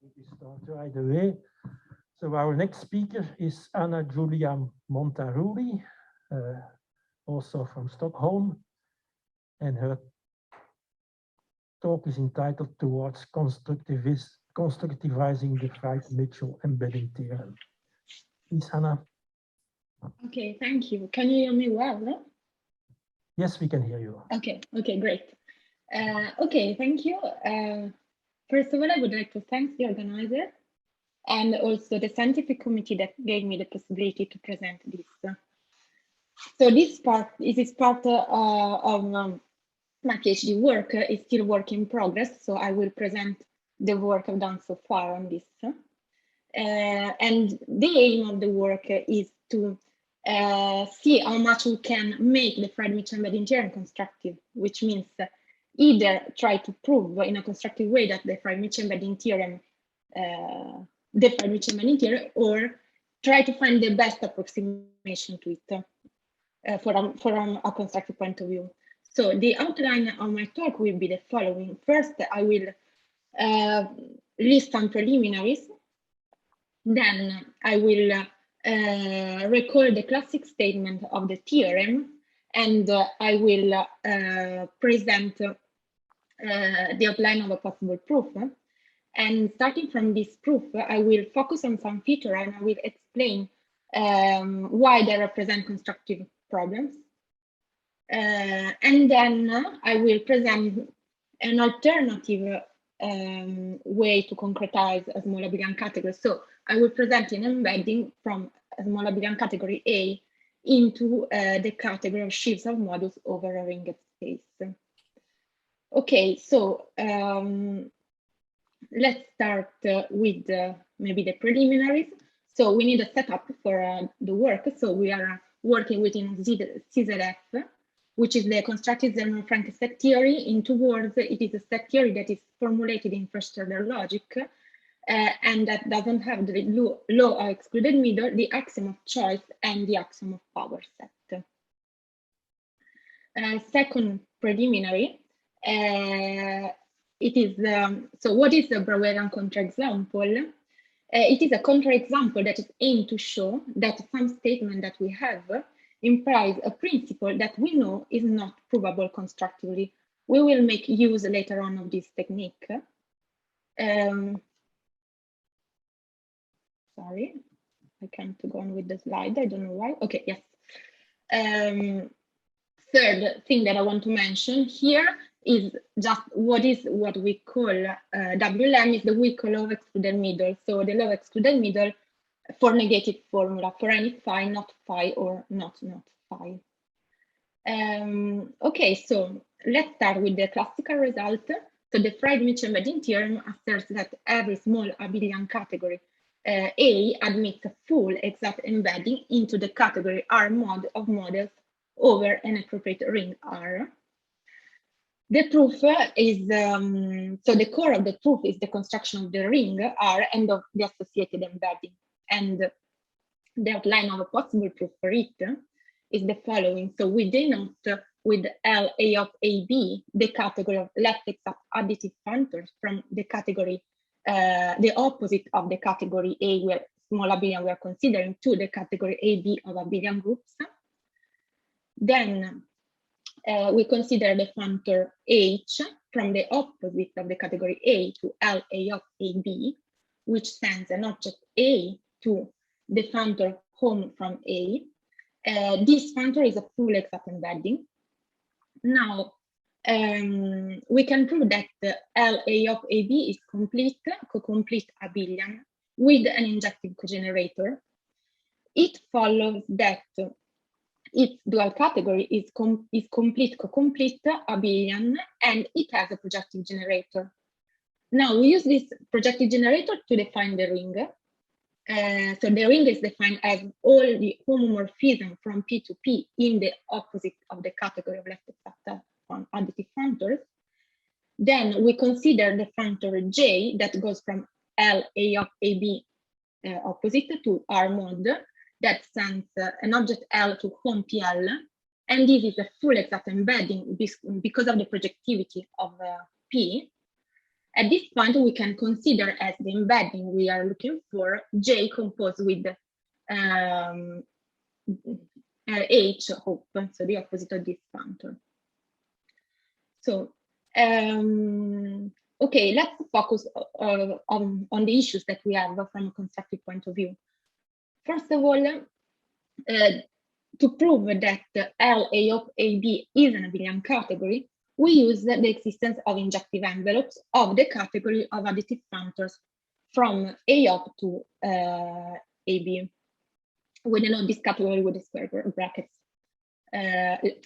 We start right away. So our next speaker is Anna Julia Montaruli, also from Stockholm, and her talk is entitled Towards Constructivizing the Freyd-Mitchell Embedding Theorem. Please, Anna. Okay, thank you. Can you hear me well? No? Yes, we can hear you. Okay, great. Okay, thank you. First of all, I would like to thank the organizer and also the scientific committee that gave me the possibility to present this. So this is part of my PhD work. Is still work in progress, so I will present the work I've done so far on this. And the aim of the work is to see how much we can make the Freyd-Mitchell embedding theorem constructive, which means either try to prove in a constructive way that the Freyd-Mitchell embedding theorem, or try to find the best approximation to it from a constructive point of view. So the outline of my talk will be the following. First, I will list some preliminaries. Then I will recall the classic statement of the theorem, and I will present the outline of a possible proof. And starting from this proof, I will focus on some features and I will explain why they represent constructive problems. And then I will present an alternative way to concretize a small abelian category. So I will present an embedding from a small abelian category A into the category of sheaves of modules over a ringed space. Okay, so let's start with maybe the preliminaries. So we need a setup for the work. So we are working within CZF, which is the constructive Zerman-Franke set theory. In 2 words, it is a set theory that is formulated in first-order logic and that doesn't have the law of excluded middle, the axiom of choice, and the axiom of power set. Second preliminary, it is so what is the Brauerian counterexample? It is a counterexample that is aimed to show that some statement that we have implies a principle that we know is not provable constructively. We will make use later on of this technique. Sorry, I can't go on with the slide. I don't know why. Okay, yes. Third thing that I want to mention here is just what we call WLM is the weak law of excluded middle. So the law of excluded middle for negative formula for any phi, not phi, or not phi. Okay, so let's start with the classical result. So the Freyd-Mitchell embedding theorem asserts that every small abelian category A admits a full exact embedding into the category R mod of models over an appropriate ring R. The proof is, so the core of the proof is the construction of the ring R and of the associated embedding. And the outline of a possible proof for it is the following. So we denote with LA of AB the category of left exact additive functors from the category, the opposite of the category A, where small abelian we are considering, to the category AB of abelian groups. Then we consider the functor H from the opposite of the category A to LA of AB, which sends an object A to the functor home from A. This functor is a full exact embedding. Now, we can prove that the LA of AB is complete, co-complete abelian with an injective cogenerator. It follows that its dual category is complete, co-complete abelian, and it has a projective generator. Now we use this projective generator to define the ring. So the ring is defined as all the homomorphism from P to P in the opposite of the category of left exact additive functors. Then we consider the functor J that goes from LA of AB opposite to R mod that sends an object L to home PL, and this is a full exact embedding because of the projectivity of P. At this point, we can consider as the embedding we are looking for J composed with H open, so the opposite of this functor. So, okay, let's focus on the issues that we have from a constructive point of view. First of all, to prove that LA of AB is an abelian category, we use the existence of injective envelopes of the category of additive functors from A up to AB. We denote this category with the square brackets.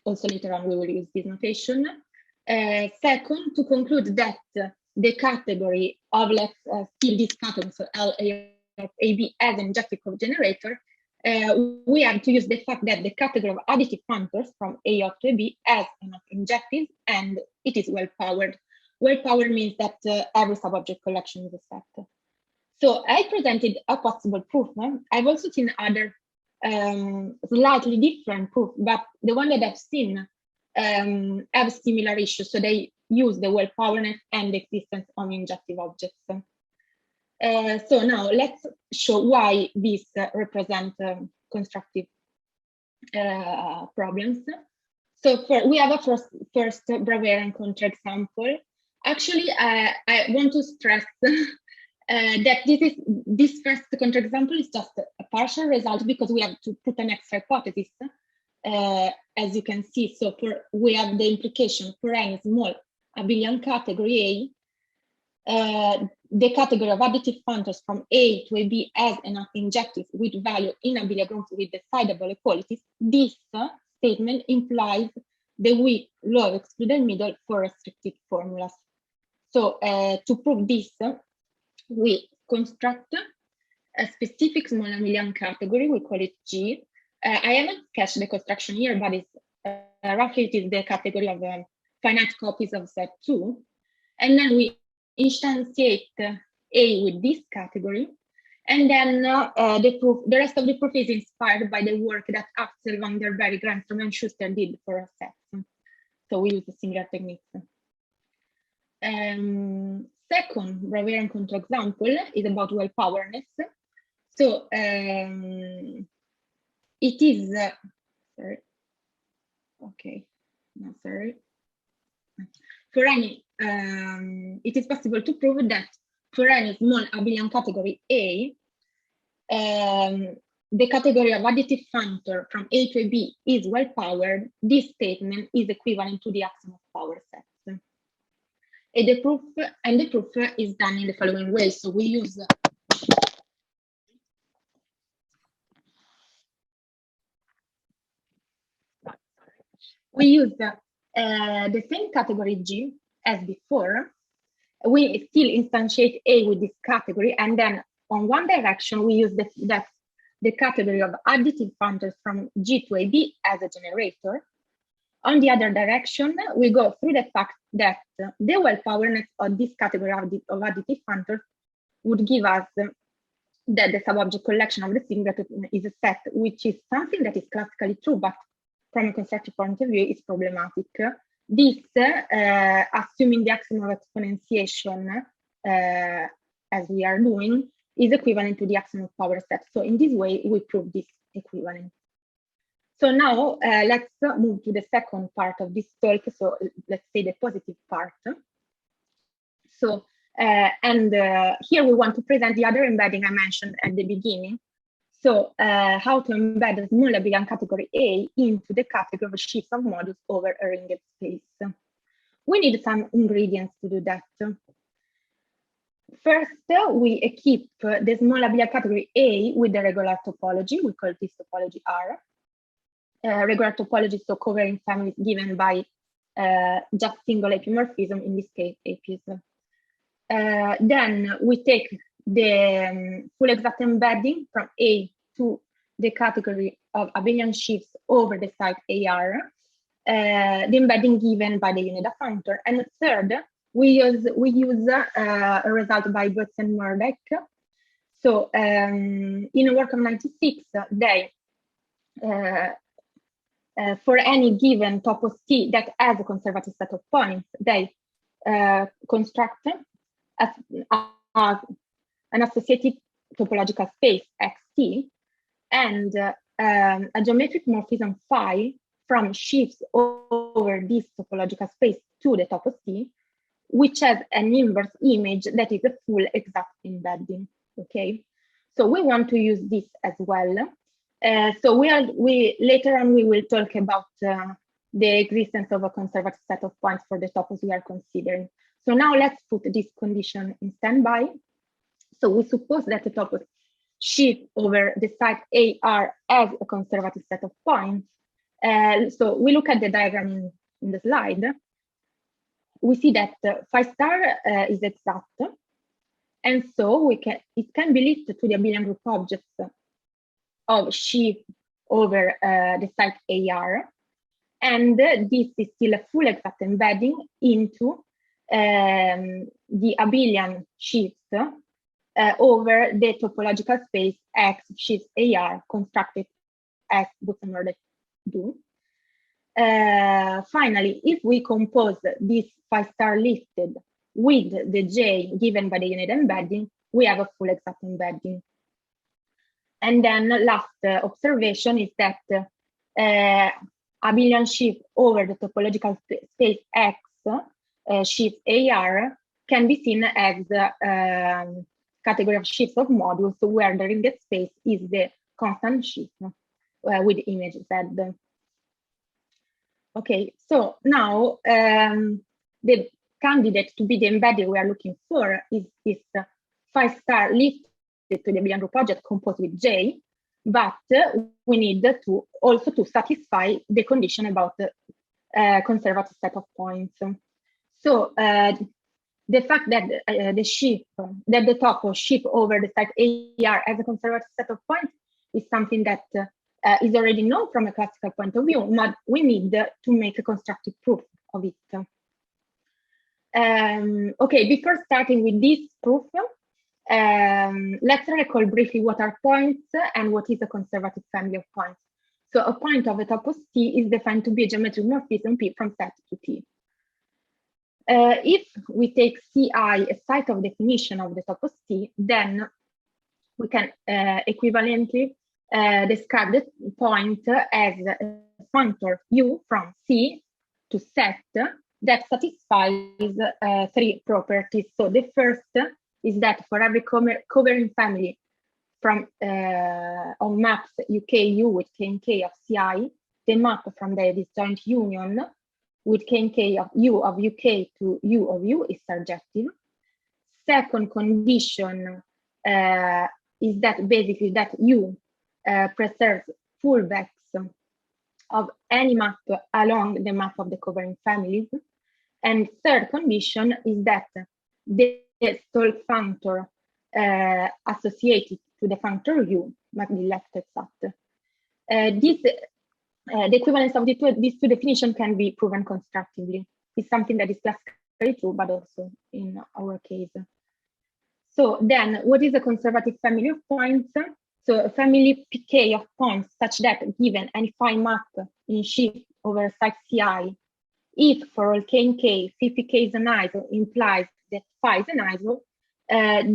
Also later on, we will use this notation. Second, to conclude that the category of, let's steal this category, so LA of AB as an injective cogenerator, we have to use the fact that the category of additive functors from A up to AB as an injective, and it is well-powered. Well-powered means that every subobject collection is a set. So I presented a possible proof. I've also seen other slightly different proof, but the one that I've seen have similar issues. So they use the well-poweredness and the existence of injective objects. So now let's show why these represent constructive problems. So we have a first Bravarian counterexample. Actually, I want to stress that this first counterexample is just a partial result because we have to put an extra hypothesis, as you can see. So we have the implication for any small abelian category A, the category of additive functors from A to AB as an injective with value in abelian groups with decidable equalities. This statement implies the weak law of excluded middle for restricted formulas. So to prove this, we construct a specific small abelian category, we call it G. I haven't sketched the construction here, but it's roughly it is the category of finite copies of Z2. And then we instantiate A with this category. And then the rest of the proof is inspired by the work that Axel van der Berg, Granstrom, and Schuster did for sets. So we use a similar technique. Second Bravarian counterexample is about well-poweredness. So it is, sorry, okay, no, sorry. For any, it is possible to prove that for any small abelian category A, the category of additive functor from A to B is well-powered. This statement is equivalent to the axiom of power sets. And the proof is done in the following way. So we use the same category G as before. We still instantiate A with this category, and then on one direction we use the category of additive functors from G to AB as a generator. On the other direction, we go through the fact that the well-poweredness of this category of additive functors would give us that the subobject collection of the singlet is a set, which is something that is classically true, but from a constructive point of view is problematic. This, assuming the axiom of exponentiation, as we are doing, is equivalent to the axiom of power set. So in this way, we prove this equivalence. So now let's move to the second part of this talk. So let's say the positive part. So, here we want to present the other embedding I mentioned at the beginning. So how to embed a small abelian category A into the category of shifts of modulus over a ringed space. We need some ingredients to do that. First, we equip the small abelian category A with the regular topology. We call this topology R. Regular topology, so covering families given by just single epimorphism, in this case, apism. Then we take the full exact embedding from A to the category of abelian shifts over the site AR, the embedding given by the unit functor. And third, we use a result by Butz and Murdoch. So in a work of 96, they for any given topos T that has a conservative set of points, they construct an associated topological space xt, and a geometric morphism phi from shifts over this topological space to the topos T, which has an inverse image that is a full exact embedding. Okay, so we want to use this as well. So later on we will talk about the existence of a conservative set of points for the topos we are considering. So now let's put this condition in standby. So we suppose that the topos shift over the site AR as a conservative set of points. So we look at the diagram in the slide. We see that phi star is exact, and so it can be listed to the abelian group objects of shift over the site AR, and this is still a full exact embedding into the abelian shift over the topological space X shifts AR constructed as Gutenberg do. Finally, if we compose this phi star lifted with the J given by the unit embedding, we have a full exact embedding. And then last observation is that abelian shift over the topological space X shift AR can be seen as category of shifts of modules where the ringed space is the constant shift with image Z. Okay, so now the candidate to be the embedding we are looking for is this phi star lifted to the abelian group project composed with J, but we need to also to satisfy the condition about the conservative set of points. So the fact that the topo shift over the site AR as a conservative set of points is something that is already known from a classical point of view, but we need to make a constructive proof of it. Okay, before starting with this proof, let's recall briefly what are points and what is a conservative family of points. So a point of a topos T is defined to be a geometric morphism P from set to T. If we take Ci a site of definition of the topos T, then we can equivalently describe the point as a functor U from C to set that satisfies three properties. So the first is that for every covering family from of maps UKU with KNK of CI, the map from the disjoint union with KNK of U of UK to U of U is surjective. Second condition is that basically that U preserves fullbacks of any map along the map of the covering families. And third condition is that the stalk functor associated to the functor U must be left exact. The equivalence of these two definitions can be proven constructively. It's something that is classically true, but also in our case. So then, what is a conservative family of points? So a family PK of points such that given any phi map in shift over site Ci, if for all k and k, phi pk is an iso implies that phi is an iso,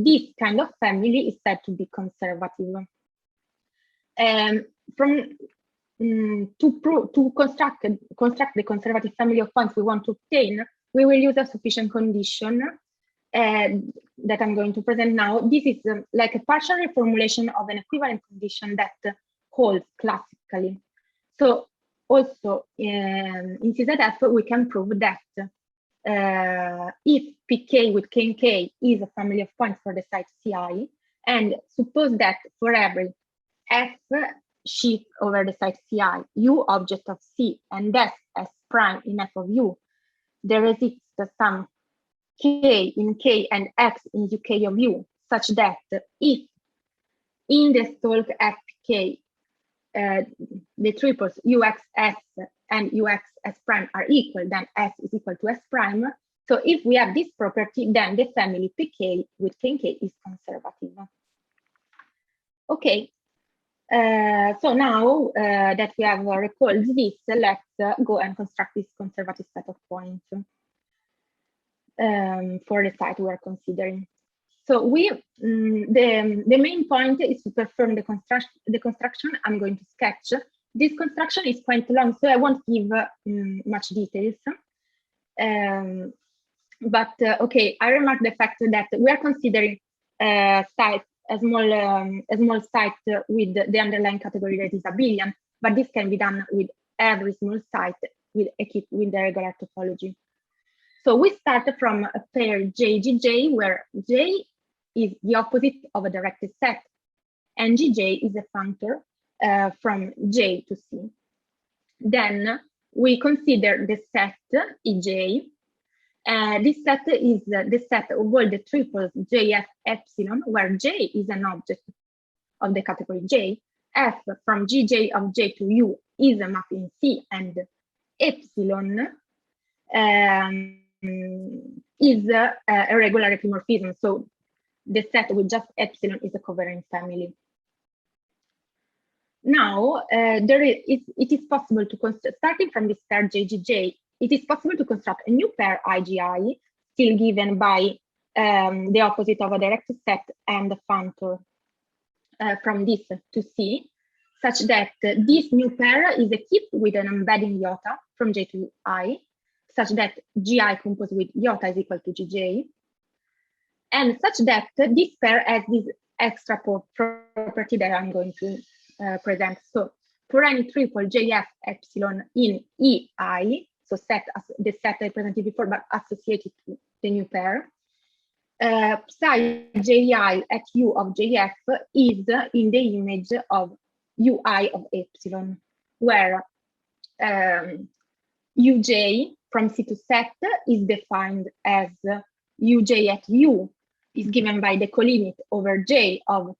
this kind of family is said to be conservative. To construct the conservative family of points we want to obtain, we will use a sufficient condition that I'm going to present now. This is like a partial reformulation of an equivalent condition that holds classically. So also in CZF, we can prove that if pk with k and k is a family of points for the site Ci, and suppose that for every f shift over the site Ci, u object of C, and thus S prime in f of u, there exists some k in k and x in uk of u, such that if in the stalk fk the triples uxs and uxs prime are equal, then S is equal to S prime. So if we have this property, then the family pk with k and k is conservative. Okay, so now that we have recalled this, let's go and construct this conservative set of points. for the site we are considering. So the main point is to perform the construction. I'm going to sketch. This construction is quite long, so I won't give much details. Okay, I remark the fact that we are considering a small site with the underlying category that is a billion, but this can be done with every small site equipped with the regular topology. So we start from a pair JGJ, where J is the opposite of a directed set, and GJ is a functor from J to C. Then we consider the set EJ. This set is the set of all the triples JF epsilon, where J is an object of the category J. F from GJ of J to U is a map in C, and epsilon is a regular epimorphism. So the set with just epsilon is a covariant family. Now, it is possible to construct, starting from this pair JGJ, it is possible to construct a new pair IGI, still given by the opposite of a directed set and the functor from this to C, such that this new pair is equipped with an embedding iota from J to I, such that GI composed with iota is equal to GJ, and such that this pair has this extra property that I'm going to present. So for any triple JF epsilon in EI, so the set I presented before, but associated to the new pair, psi JI at U of JF is in the image of UI of epsilon, where UJ from C to set is defined as UJ at U is given by the colimit over J of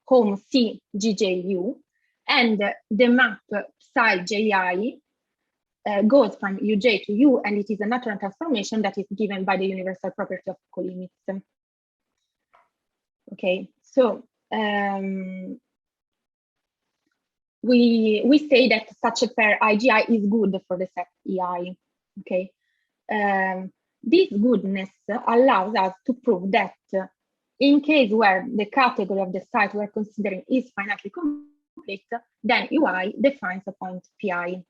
home C GJU, and the map psi JI goes from UJ to U, and it is a natural transformation that is given by the universal property of colimits. Okay, so we say that such a pair IGI is good for the set EI. Okay, this goodness allows us to prove that in case where the category of the site we're considering is finitely complete, then UI defines a point PI.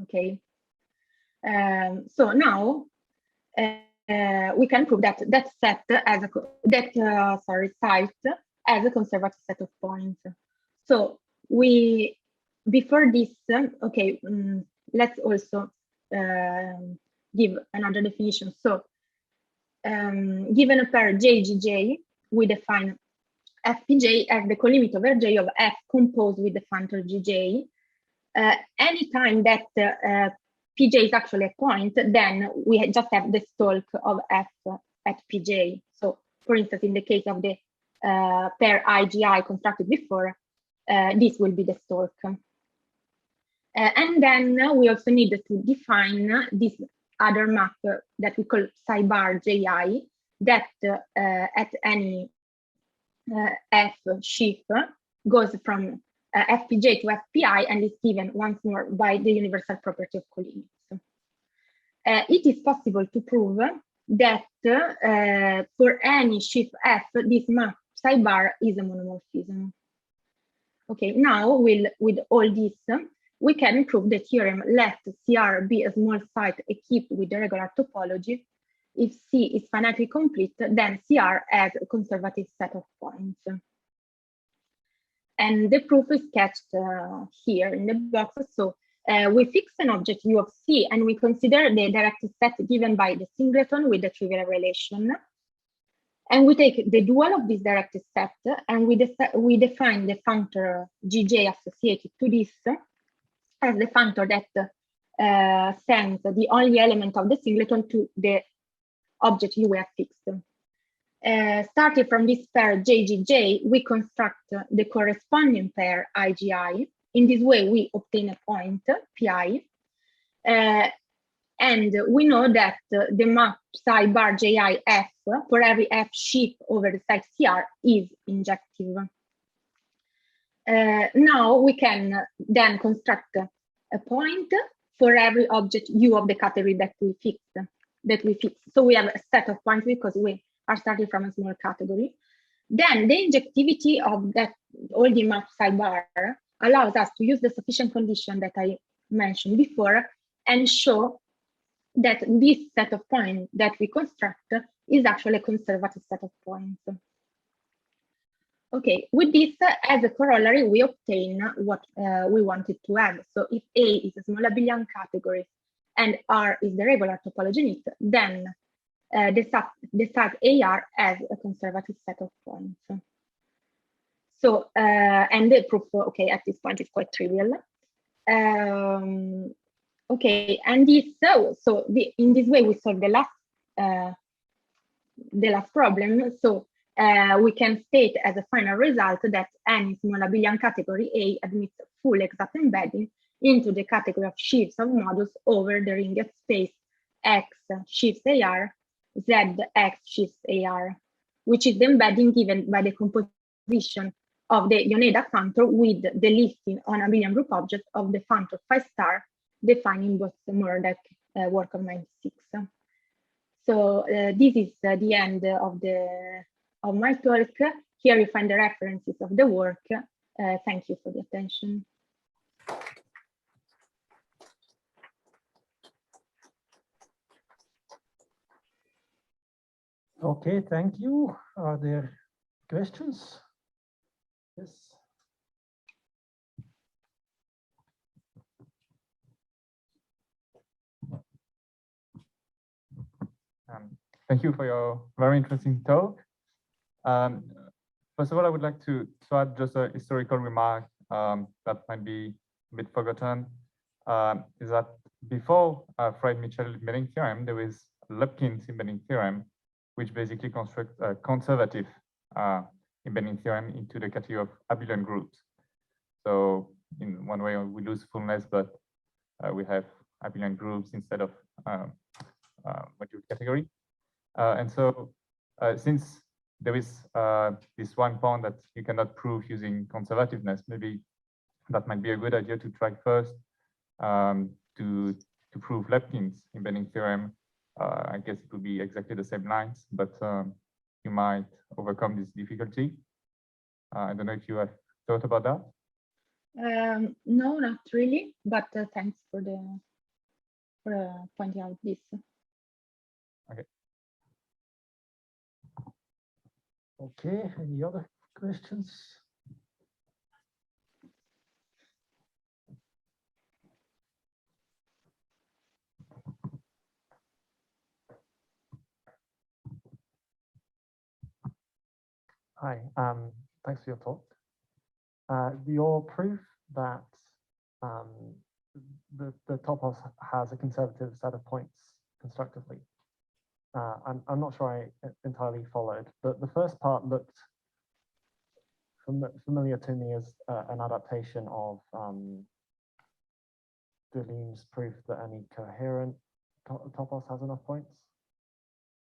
Okay, so now we can prove that that set as a site as a conservative set of points. So before this, okay, let's also give another definition. So given a pair JGJ, we define FPJ as the colimit over J of F composed with the functor GJ. Anytime that PJ is actually a point, then we just have the stalk of F at PJ. So for instance, in the case of the pair IGI constructed before, this will be the stalk. And then we also need to define this other map that we call psi bar JI, that at any F sheaf goes from FPJ to FPI and is given once more by the universal property of colimits. It is possible to prove that for any sheaf F, this map psi bar is a monomorphism. Okay, now with all this, we can prove the theorem let CR be a small site equipped with the regular topology. If C is finitely complete, then CR has a conservative set of points. And the proof is sketched here in the box. So we fix an object U of C, and we consider the directed set given by the singleton with the trivial relation. And we take the dual of this directed set, and we define the functor GJ associated to this as the functor that sends the only element of the singleton to the object U we have fixed. Starting from this pair JGJ, we construct the corresponding pair IGI. In this way, we obtain a point, PI. And we know that the map psi bar JI F for every F sheaf over the site CR is injective. Now we can then construct a point for every object U of the category that we fixed. that we fix. So we have a set of points because we are starting from a small category. Then the injectivity of that all the map sidebar allows us to use the sufficient condition that I mentioned before and show that this set of points that we construct is actually a conservative set of points. Okay, with this as a corollary, we obtain what we wanted to have. So if A is a small abelian category and R is the regular topology unit, then the sub AR has a conservative set of points. So, and the proof, okay, at this point is quite trivial. Okay, and this, in this way we solve the last problem. So we can state as a final result that any small abelian category A admits full exact embedding into the category of sheaves of modus over the ring space X sheaves AR, Z X sheaves AR, which is the embedding given by the composition of the Yoneda functor with the listing on abelian group object of the functor phi star defining both the Murdoch work of 96. So this is the end of my talk. Here you find the references of the work. Thank you for the attention. Okay, thank you. Are there questions? Yes. Thank you for your very interesting talk. First of all, I would like to add just a historical remark that might be a bit forgotten, is that before Freyd-Mitchell embedding theorem, there was Lupkin's embedding theorem, which basically constructs a conservative embedding theorem into the category of abelian groups. So in one way, we lose fullness, but we have abelian groups instead of module category. And so since there is this one point that you cannot prove using conservativeness, maybe that might be a good idea to try first to prove Lupkin's embedding theorem. I guess it would be exactly the same lines, but you might overcome this difficulty. I don't know if you have thought about that. No, not really, but thanks for pointing out this. Okay. Okay, any other questions? Hi, thanks for your talk. Your proof that the topos has a conservative set of points constructively. I'm not sure I entirely followed. The first part looked familiar to me as an adaptation of Deline's proof that any coherent topos has enough points.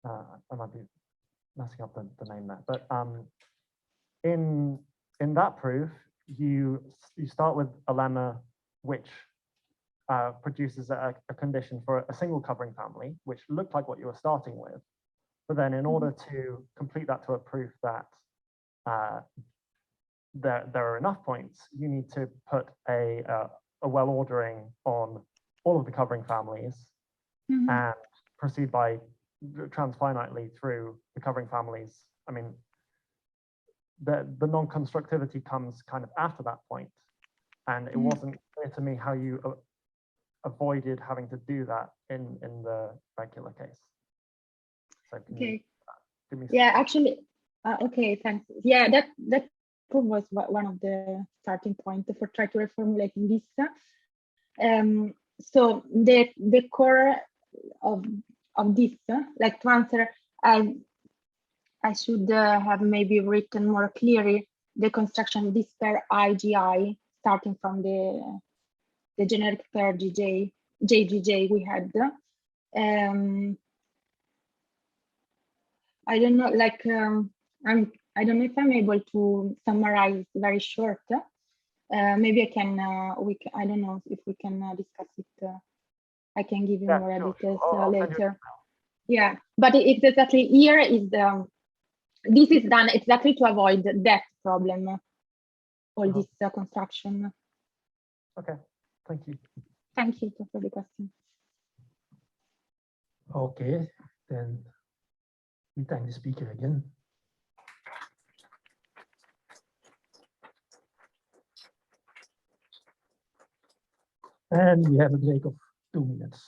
I might be messing up the name there, but in that proof, you start with a lemma which produces a condition for a single covering family, which looked like what you were starting with. But then in order to complete that to a proof that there are enough points, you need to put a well ordering on all of the covering families and proceed by transfinitely through the covering families. I mean, the non-constructivity comes kind of after that point, and it wasn't clear to me how you avoided having to do that in the regular case. So okay. Give me Yeah, actually, okay, thanks. Yeah, that proof was one of the starting points for trying to reformulating this. So the core of this, like to answer, I should have maybe written more clearly the construction of this pair IGI starting from the generic pair JGJ we had. I don't know, like I don't know if I'm able to summarize very short. Maybe I can. I don't know if we can discuss it. I can give you more details later. Yeah, but it's exactly here is the, this is done exactly to avoid that problem, all this construction. Okay, thank you. Thank you for the question. Okay, then we thank the speaker again. And we have a break of 2 minutes.